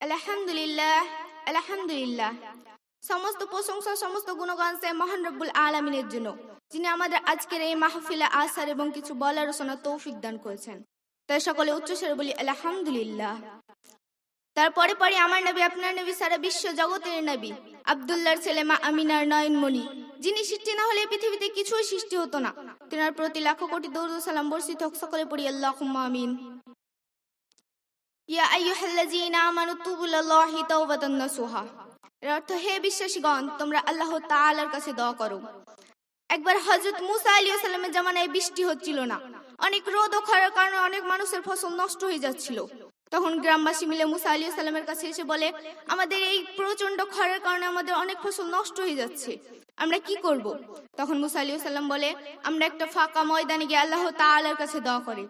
আলহামদুলিল্লাহ, আলহামদুলিল্লাহ। সমস্ত প্রশংসা, সমস্ত গুণগান সে মহান রব্বুল আলামিনের জন্য, যিনি আমাদের আজকের এই মাহফিলে আসার এবং কিছু বলার শোনার তৌফিক দান করেছেন। তাই সকলে উচ্চস্বরে বলি আলহামদুলিল্লাহ। তারপরে পরে আমার নবী, আপনার নবী, সারা বিশ্ব জগতের নবী, আব্দুল্লাহর ছেলে মা আমিনার নয়নমণি, যিনি সৃষ্টি না হলে পৃথিবীতে কিছুই সৃষ্টি হতো না। তিনার প্রতি লাখো কোটি দরুদ ও সালাম বর্ষিত হোক। সকলে পড়ি আল্লাহুম্মা আমিন। ইয়া আইয়ুহাল্লাযীনা আমানু তুবু ইলাল্লাহি তাওবাতান নাসুহা। এর অর্থ, হে বিশ্বাসীগণ, তোমরা আল্লাহ তাআলার কাছে দোয়া করো। একবার হযরত মুসা আলাইহিস সালামের জামানায় বৃষ্টি হচ্ছিল না। অনেক রোদ ও খরার কারণে অনেক মানুষের ফসল নষ্ট হয়ে যাচ্ছিল। তখন গ্রামবাসী মিলে মুসা আলাইহিস সালামের কাছে এসে বলে, আমাদের এই প্রচন্ড খরার কারণে আমাদের অনেক ফসল নষ্ট হয়ে যাচ্ছে, আমরা কি করব? তখন মুসা আলাইহিস সালাম বলে, আমরা একটা ফাঁকা ময়দানে গিয়ে আল্লাহ তাআলার কাছে দোয়া করি।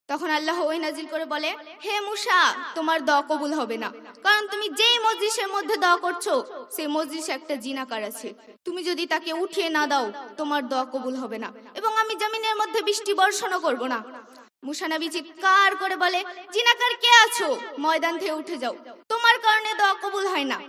তখন আল্লাহ ওহী নাজিল করে বলে, হে মুসা, তোমার দোয়া কবুল হবে না, কারণ তুমি যেই মজলিসের মধ্যে দোয়া করছো সেই মজলিসে একটা জিনাকার আছে। তুমি যদি তাকে উঠিয়ে না দাও, তোমার দোয়া কবুল হবে না, এবং আমি জমিনের মধ্যে বৃষ্টি বর্ষণও করব না। মুসা নবী চিৎকার করে বলে, জিনাকার কে আছো, ময়দান থেকে উঠে যাও, তোমার কারণে দোয়া কবুল হয় না।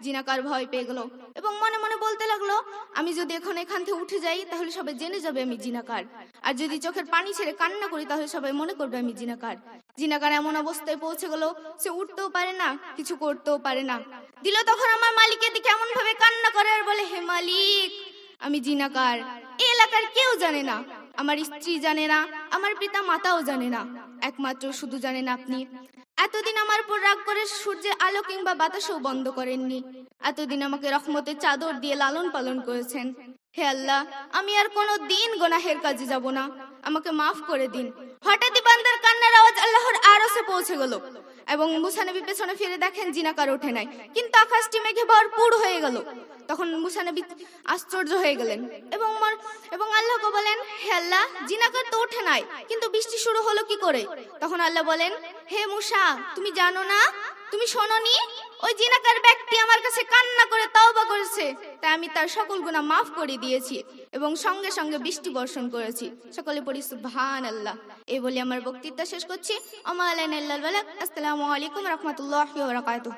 জিনাকার ভয় পেয়ে গেল এবং মনে মনে বলতে লাগলো, আমি যদি এখান থেকে উঠে যাই তাহলে সবাই জেনে যাবে আমি জিনাকার, আর যদি চোখের পানি ছেড়ে কান্না করি তাহলে সবাই মনে করবে আমি জিনাকার। জিনাকার এমন অবস্থায় পৌঁছে গেল, সে উঠতেও পারে না, কিছু করতেও পারে না। দিল তখন আমার মালিকের দিকে এমন ভাবে কান্না করে আর বলে, হে মালিক, আমি জিনাকার, এই এলাকার কেউ জানে না, আমার স্ত্রী জানে না, আমার পিতা মাতাও জানে না, একমাত্র শুধু জানেন আপনি। এতদিন আমার উপর রাগ করে সূর্যের আলো কিংবা বাতাসও বন্ধ করেননি। এতদিন আমাকে রহমতের চাদর দিয়ে লালন পালন করেছেন। হে আল্লাহ, আমি আর কোনো দিন গুনাহের কাজে যাব না, আমাকে মাফ করে দিন। হঠাৎই বান্দার কান্নার আওয়াজ আল্লাহর আরশে পৌঁছে গেল এবং মুসা নবী পেছনে ফিরে দেখেন জিনাকার ওঠে নাই, কিন্তু আকাশটি মেঘে ভরপুর হয়ে গেল। তখন মুসা নবী আশ্চর্য হয়ে গেলেন এবং আল্লাহকে বলেন, হে আল্লাহ, জিনাকার তো ওঠে নাই, কিন্তু বৃষ্টি শুরু হলো কি করে? তখন আল্লাহ বলেন, হে মুসা, তুমি জানো না, তুমি শোনোনি, ওই জিনাকার ব্যক্তি আমার কাছে কান্না করে তাওবা করেছে, তাই আমি তার সকল গুনাহ মাফ করে দিয়েছি এবং সঙ্গে সঙ্গে বৃষ্টি বর্ষণ করেছি। সকলে পড়ি সুবহানাল্লাহ। এই বলে আমার বক্তৃতা শেষ করছি। আমা আলাইনা ইল্লাল বালাগ। আসসালামু আলাইকুম ওয়া রাহমাতুল্লাহি ওয়া বারাকাতুহু।